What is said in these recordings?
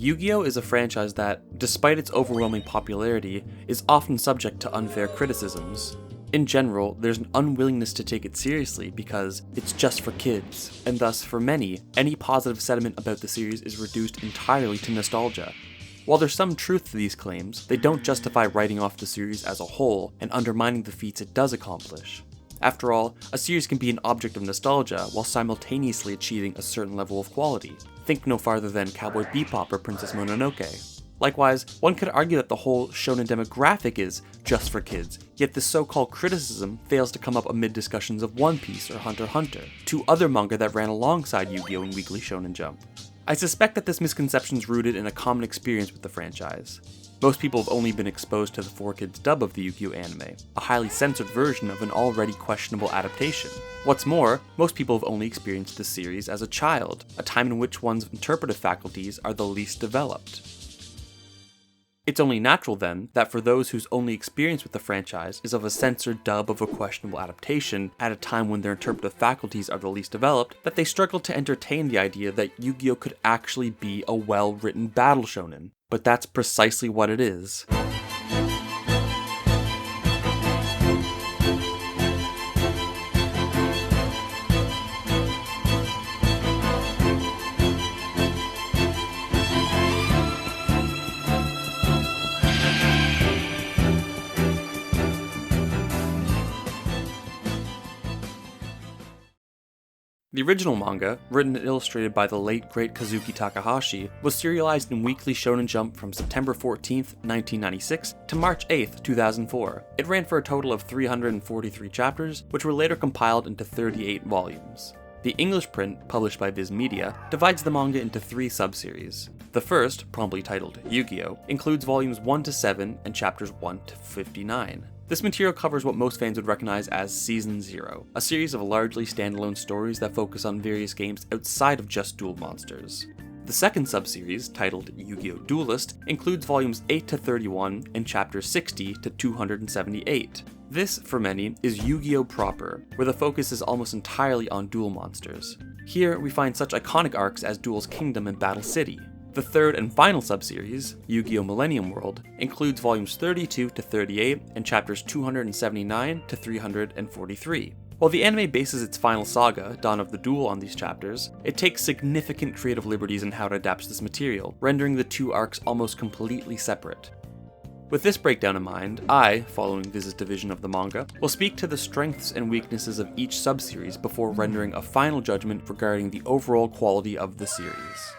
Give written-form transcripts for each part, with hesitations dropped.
Yu-Gi-Oh! Is a franchise that, despite its overwhelming popularity, is often subject to unfair criticisms. In general, there's an unwillingness to take it seriously because it's just for kids, and thus, for many, any positive sentiment about the series is reduced entirely to nostalgia. While there's some truth to these claims, they don't justify writing off the series as a whole and undermining the feats it does accomplish. After all, a series can be an object of nostalgia while simultaneously achieving a certain level of quality. Think no farther than Cowboy Bebop or Princess Mononoke. Likewise, one could argue that the whole shonen demographic is just for kids, yet this so-called criticism fails to come up amid discussions of One Piece or Hunter x Hunter, two other manga that ran alongside Yu-Gi-Oh! In Weekly Shonen Jump. I suspect that this misconception is rooted in a common experience with the franchise. Most people have only been exposed to the 4Kids dub of the Yu-Gi-Oh! Anime, a highly censored version of an already questionable adaptation. What's more, most people have only experienced the series as a child, a time in which one's interpretive faculties are the least developed. It's only natural then that for those whose only experience with the franchise is of a censored dub of a questionable adaptation at a time when their interpretive faculties are the least developed, that they struggle to entertain the idea that Yu-Gi-Oh! Could actually be a well-written battle shonen. But that's precisely what it is. The original manga, written and illustrated by the late great Kazuki Takahashi, was serialized in Weekly Shonen Jump from September 14th, 1996 to March 8th, 2004. It ran for a total of 343 chapters, which were later compiled into 38 volumes. The English print, published by Viz Media, divides the manga into 3 subseries. The first, promptly titled Yugioh, includes volumes 1 to 7 and chapters 1 to 59. This material covers what most fans would recognize as Season 0, a series of largely standalone stories that focus on various games outside of just Duel Monsters. The second subseries, titled Yu-Gi-Oh! Duelist, includes volumes 8 to 31 and chapters 60 to 278. This, for many, is Yu-Gi-Oh! Proper, where the focus is almost entirely on Duel Monsters. Here, we find such iconic arcs as Duel's Kingdom and Battle City. The third and final subseries, Yu-Gi-Oh! Millennium World, includes volumes 32 to 38 and chapters 279 to 343. While the anime bases its final saga, Dawn of the Duel, on these chapters, it takes significant creative liberties in how it adapts this material, rendering the 2 arcs almost completely separate. With this breakdown in mind, I, following Viz's division of the manga, will speak to the strengths and weaknesses of each subseries before rendering a final judgment regarding the overall quality of the series.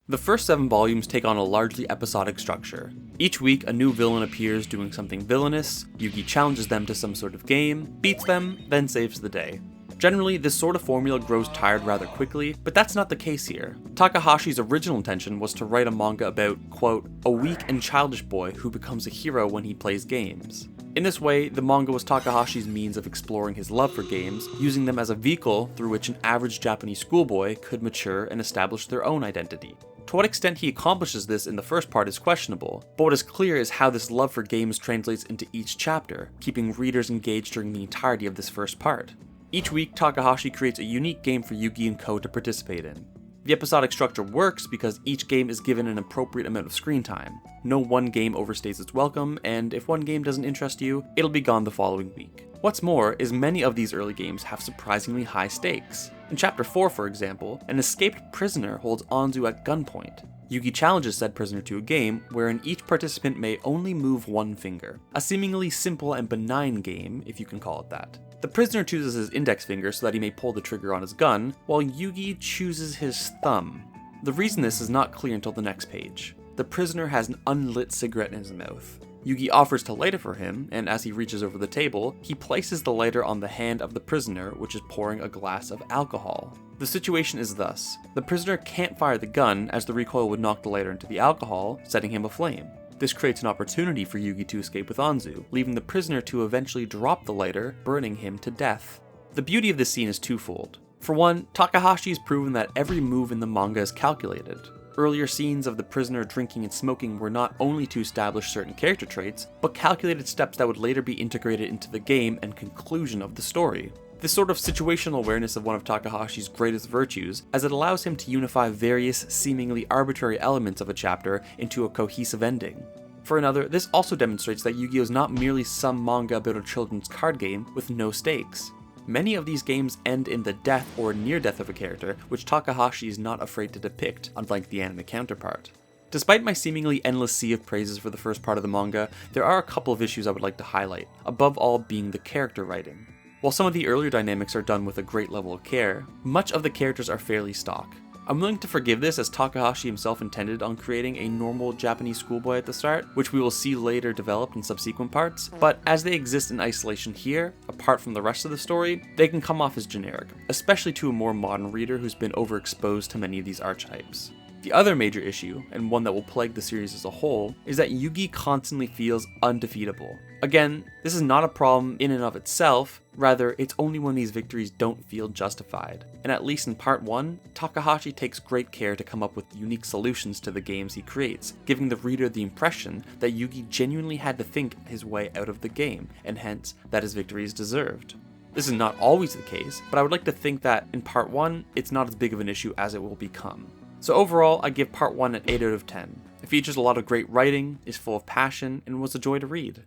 The first 7 volumes take on a largely episodic structure. Each week, a new villain appears doing something villainous, Yugi challenges them to some sort of game, beats them, then saves the day. Generally, this sort of formula grows tired rather quickly, but that's not the case here. Takahashi's original intention was to write a manga about, quote, a weak and childish boy who becomes a hero when he plays games. In this way, the manga was Takahashi's means of exploring his love for games, using them as a vehicle through which an average Japanese schoolboy could mature and establish their own identity. To what extent he accomplishes this in the first part is questionable, but what is clear is how this love for games translates into each chapter, keeping readers engaged during the entirety of this first part. Each week, Takahashi creates a unique game for Yugi and Co. to participate in. The episodic structure works because each game is given an appropriate amount of screen time. No one game overstays its welcome, and if one game doesn't interest you, it'll be gone the following week. What's more is many of these early games have surprisingly high stakes. In Chapter 4, for example, an escaped prisoner holds Anzu at gunpoint. Yugi challenges said prisoner to a game wherein each participant may only move one finger. A seemingly simple and benign game, if you can call it that. The prisoner chooses his index finger so that he may pull the trigger on his gun, while Yugi chooses his thumb. The reason this is not clear until the next page. The prisoner has an unlit cigarette in his mouth. Yugi offers to light it for him, and as he reaches over the table, he places the lighter on the hand of the prisoner, which is pouring a glass of alcohol. The situation is thus: the prisoner can't fire the gun as the recoil would knock the lighter into the alcohol, setting him aflame. This creates an opportunity for Yugi to escape with Anzu, leaving the prisoner to eventually drop the lighter, burning him to death. The beauty of this scene is twofold. For one, Takahashi has proven that every move in the manga is calculated. Earlier scenes of the prisoner drinking and smoking were not only to establish certain character traits, but calculated steps that would later be integrated into the game and conclusion of the story. This sort of situational awareness of one of Takahashi's greatest virtues, as it allows him to unify various seemingly arbitrary elements of a chapter into a cohesive ending. For another, this also demonstrates that Yu-Gi-Oh! Is not merely some manga about a children's card game with no stakes. Many of these games end in the death or near death of a character, which Takahashi is not afraid to depict, unlike the anime counterpart. Despite my seemingly endless sea of praises for the first part of the manga, there are a couple of issues I would like to highlight, above all being the character writing. While some of the earlier dynamics are done with a great level of care, much of the characters are fairly stock. I'm willing to forgive this, as Takahashi himself intended on creating a normal Japanese schoolboy at the start, which we will see later developed in subsequent parts, but as they exist in isolation here, apart from the rest of the story, they can come off as generic, especially to a more modern reader who's been overexposed to many of these archetypes. The other major issue, and one that will plague the series as a whole, is that Yugi constantly feels undefeatable. Again, this is not a problem in and of itself, rather it's only when these victories don't feel justified. And at least in part 1, Takahashi takes great care to come up with unique solutions to the games he creates, giving the reader the impression that Yugi genuinely had to think his way out of the game, and hence that his victory is deserved. This is not always the case, but I would like to think that in part 1, it's not as big of an issue as it will become. So overall, I give part 1 an 8 out of 10. It features a lot of great writing, is full of passion, and was a joy to read.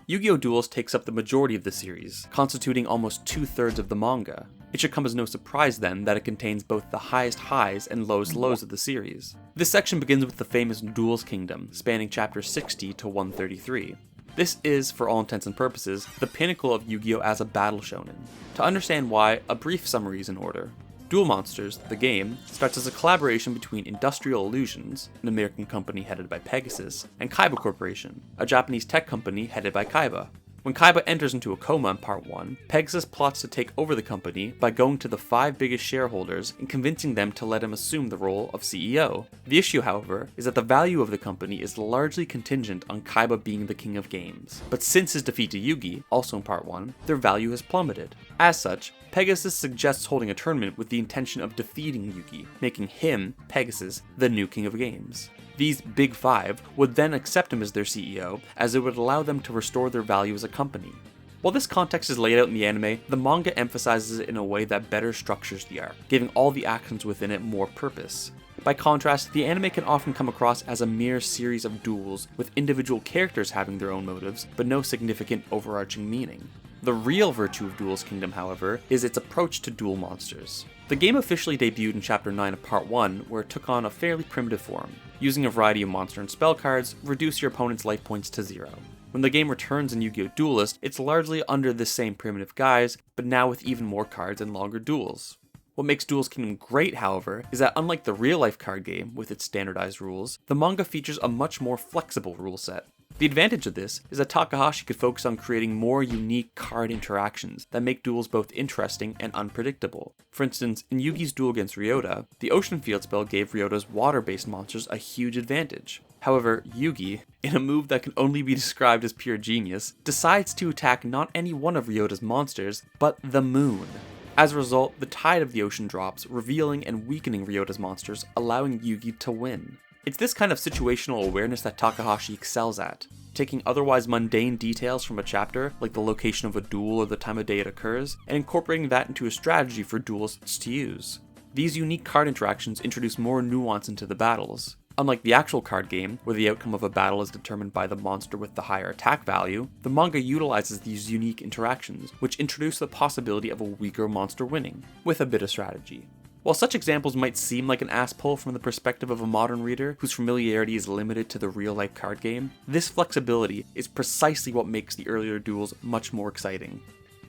Yu-Gi-Oh! Duels takes up the majority of the series, constituting almost 2/3 of the manga. It should come as no surprise then that it contains both the highest highs and lowest lows of the series. This section begins with the famous Duels Kingdom, spanning chapters 60 to 133. This is, for all intents and purposes, the pinnacle of Yu-Gi-Oh! As a battle shonen. To understand why, a brief summary is in order. Duel Monsters, the game, starts as a collaboration between Industrial Illusions, an American company headed by Pegasus, and Kiba Corporation, a Japanese tech company headed by Kiba. When Kiba enters into a coma in part 1, Pegasus plots to take over the company by going to the 5 biggest shareholders and convincing them to let him assume the role of CEO. The issue, however, is that the value of the company is largely contingent on Kiba being the king of games. But since his defeat to Yugi, also in part 1, their value has plummeted. As such, Pegasus suggests holding a tournament with the intention of defeating Yugi, making him, Pegasus, the new king of games. These Big Five would then accept him as their CEO, as it would allow them to restore their value as a company. While this context is laid out in the anime, the manga emphasizes it in a way that better structures the arc, giving all the actions within it more purpose. By contrast, the anime can often come across as a mere series of duels, with individual characters having their own motives, but no significant overarching meaning. The real virtue of Duels Kingdom, however, is its approach to duel monsters. The game officially debuted in Chapter 9 of Part 1, where it took on a fairly primitive form. Using a variety of monster and spell cards, reduce your opponent's life points to 0. When the game returns in Yu-Gi-Oh! Duelist, it's largely under the same primitive guise, but now with even more cards and longer duels. What makes Duels Kingdom great, however, is that unlike the real-life card game, with its standardized rules, the manga features a much more flexible rule set. The advantage of this is that Takahashi could focus on creating more unique card interactions that make duels both interesting and unpredictable. For instance, in Yugi's duel against Ryota, the Ocean Field spell gave Ryota's water-based monsters a huge advantage. However, Yugi, in a move that can only be described as pure genius, decides to attack not any one of Ryota's monsters, but the moon. As a result, the tide of the ocean drops, revealing and weakening Ryota's monsters, allowing Yugi to win. It's this kind of situational awareness that Takahashi excels at, taking otherwise mundane details from a chapter, like the location of a duel or the time of day it occurs, and incorporating that into a strategy for duelists to use. These unique card interactions introduce more nuance into the battles. Unlike the actual card game, where the outcome of a battle is determined by the monster with the higher attack value, the manga utilizes these unique interactions, which introduce the possibility of a weaker monster winning, with a bit of strategy. While such examples might seem like an ass pull from the perspective of a modern reader whose familiarity is limited to the real-life card game, this flexibility is precisely what makes the earlier duels much more exciting.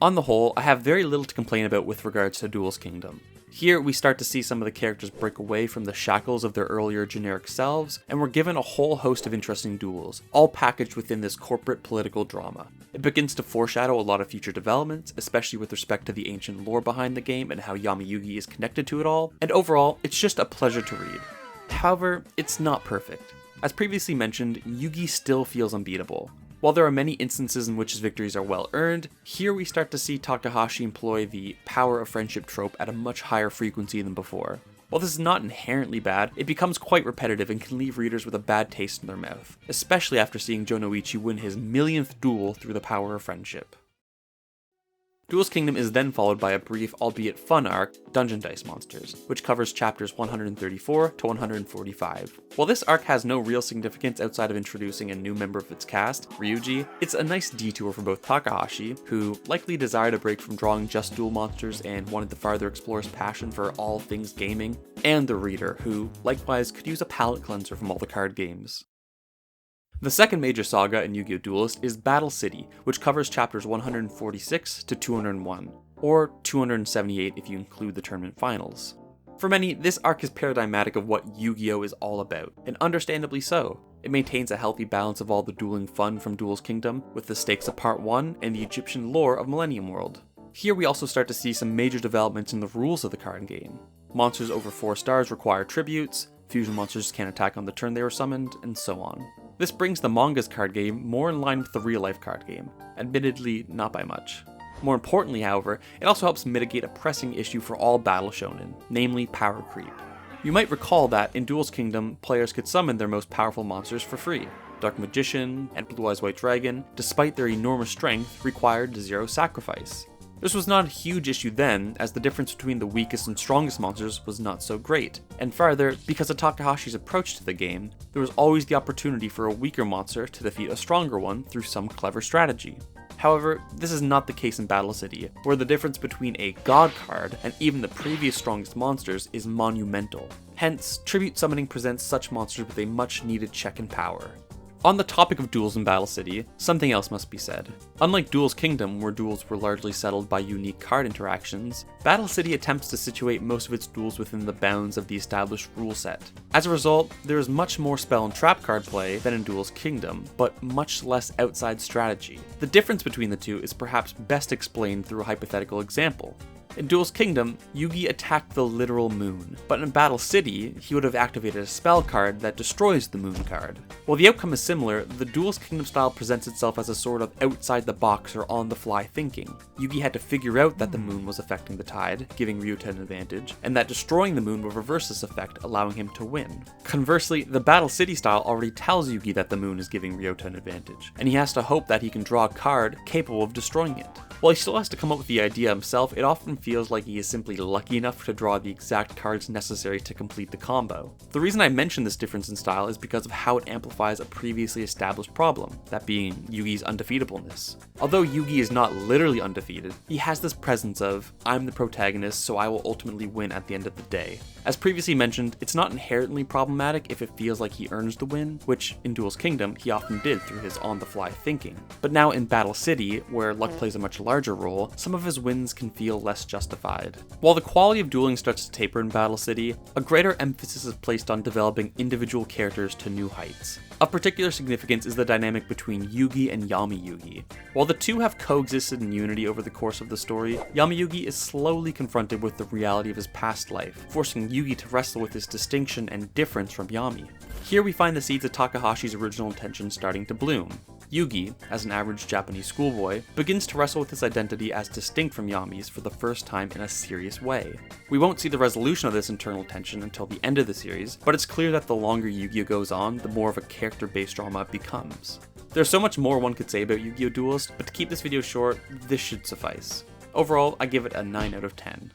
On the whole, I have very little to complain about with regards to Duels Kingdom. Here, we start to see some of the characters break away from the shackles of their earlier generic selves, and we're given a whole host of interesting duels, all packaged within this corporate political drama. It begins to foreshadow a lot of future developments, especially with respect to the ancient lore behind the game and how Yami-Yugi is connected to it all, and overall, it's just a pleasure to read. However, it's not perfect. As previously mentioned, Yugi still feels unbeatable. While there are many instances in which his victories are well earned, here we start to see Takahashi employ the power of friendship trope at a much higher frequency than before. While this is not inherently bad, it becomes quite repetitive and can leave readers with a bad taste in their mouth, especially after seeing Jonoichi win his millionth duel through the power of friendship. Duel's Kingdom is then followed by a brief, albeit fun arc, Dungeon Dice Monsters, which covers chapters 134 to 145. While this arc has no real significance outside of introducing a new member of its cast, Ryuji, it's a nice detour for both Takahashi, who likely desired a break from drawing just duel monsters and wanted to farther explore his passion for all things gaming, and the reader, who likewise could use a palate cleanser from all the card games. The second major saga in Yu-Gi-Oh! Duelist is Battle City, which covers chapters 146 to 201, or 278 if you include the tournament finals. For many, this arc is paradigmatic of what Yu-Gi-Oh! Is all about, and understandably so. It maintains a healthy balance of all the dueling fun from Duel's Kingdom, with the stakes of Part 1 and the Egyptian lore of Millennium World. Here we also start to see some major developments in the rules of the card game. Monsters over 4 stars require tributes, fusion monsters can't attack on the turn they were summoned, and so on. This brings the manga's card game more in line with the real-life card game, admittedly not by much. More importantly, however, it also helps mitigate a pressing issue for all battle shonen, namely power creep. You might recall that in Duel's Kingdom, players could summon their most powerful monsters for free. Dark Magician and Blue Eyes White Dragon, despite their enormous strength, required 0 sacrifice. This was not a huge issue then, as the difference between the weakest and strongest monsters was not so great, and farther, because of Takahashi's approach to the game, there was always the opportunity for a weaker monster to defeat a stronger one through some clever strategy. However, this is not the case in Battle City, where the difference between a god card and even the previous strongest monsters is monumental. Hence, tribute summoning presents such monsters with a much needed check in power. On the topic of duels in Battle City, something else must be said. Unlike Duel's Kingdom, where duels were largely settled by unique card interactions, Battle City attempts to situate most of its duels within the bounds of the established rule set. As a result, there is much more spell and trap card play than in Duel's Kingdom, but much less outside strategy. The difference between the two is perhaps best explained through a hypothetical example. In Duel's Kingdom, Yugi attacked the literal moon, but in Battle City, he would have activated a spell card that destroys the moon card. While the outcome is similar, the Duel's Kingdom style presents itself as a sort of outside-the-box or on-the-fly thinking. Yugi had to figure out that the moon was affecting the tide, giving Ryuta an advantage, and that destroying the moon would reverse this effect, allowing him to win. Conversely, the Battle City style already tells Yugi that the moon is giving Ryuta an advantage, and he has to hope that he can draw a card capable of destroying it. While he still has to come up with the idea himself, it often feels like he is simply lucky enough to draw the exact cards necessary to complete the combo. The reason I mention this difference in style is because of how it amplifies a previously established problem, that being Yugi's undefeatableness. Although Yugi is not literally undefeated, he has this presence of, I'm the protagonist, so I will ultimately win at the end of the day. As previously mentioned, it's not inherently problematic if it feels like he earns the win, which in Duel's Kingdom he often did through his on-the-fly thinking. But now in Battle City, where luck plays a much larger role, some of his wins can feel less justified. While the quality of dueling starts to taper in Battle City, a greater emphasis is placed on developing individual characters to new heights. Of particular significance is the dynamic between Yugi and Yami Yugi. While the two have coexisted in unity over the course of the story, Yami Yugi is slowly confronted with the reality of his past life, forcing Yugi to wrestle with his distinction and difference from Yami. Here we find the seeds of Takahashi's original intention starting to bloom. Yugi, as an average Japanese schoolboy, begins to wrestle with his identity as distinct from Yami's for the first time in a serious way. We won't see the resolution of this internal tension until the end of the series, but it's clear that the longer Yu-Gi-Oh goes on, the more of a character-based drama it becomes. There's so much more one could say about Yu-Gi-Oh! Duelist, but to keep this video short, this should suffice. Overall, I give it a 9 out of 10.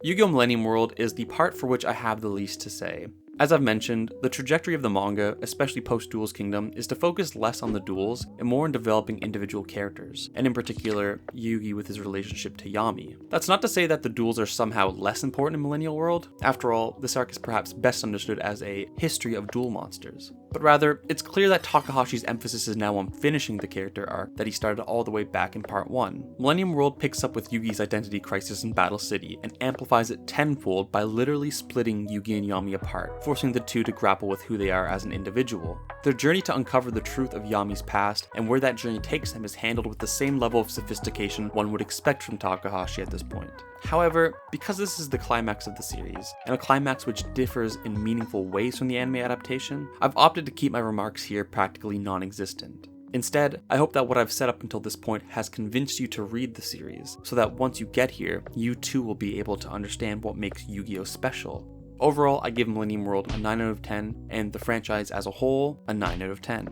Yu-Gi-Oh! Millennium World is the part for which I have the least to say. As I've mentioned, the trajectory of the manga, especially post-Duel's Kingdom, is to focus less on the duels and more on developing individual characters, and in particular, Yugi with his relationship to Yami. That's not to say that the duels are somehow less important in Millennial World. After all, this arc is perhaps best understood as a history of duel monsters. But rather, it's clear that Takahashi's emphasis is now on finishing the character arc that he started all the way back in Part 1. Millennium World picks up with Yugi's identity crisis in Battle City and amplifies it tenfold by literally splitting Yugi and Yami apart, forcing the two to grapple with who they are as an individual. Their journey to uncover the truth of Yami's past and where that journey takes them is handled with the same level of sophistication one would expect from Takahashi at this point. However, because this is the climax of the series, and a climax which differs in meaningful ways from the anime adaptation, I've opted to keep my remarks here practically non-existent. Instead, I hope that what I've said up until this point has convinced you to read the series, so that once you get here, you too will be able to understand what makes Yu-Gi-Oh! Special. Overall, I give Millennium World a 9 out of 10, and the franchise as a whole, a 9 out of 10.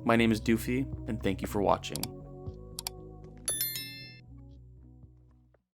My name is Doofy, and thank you for watching.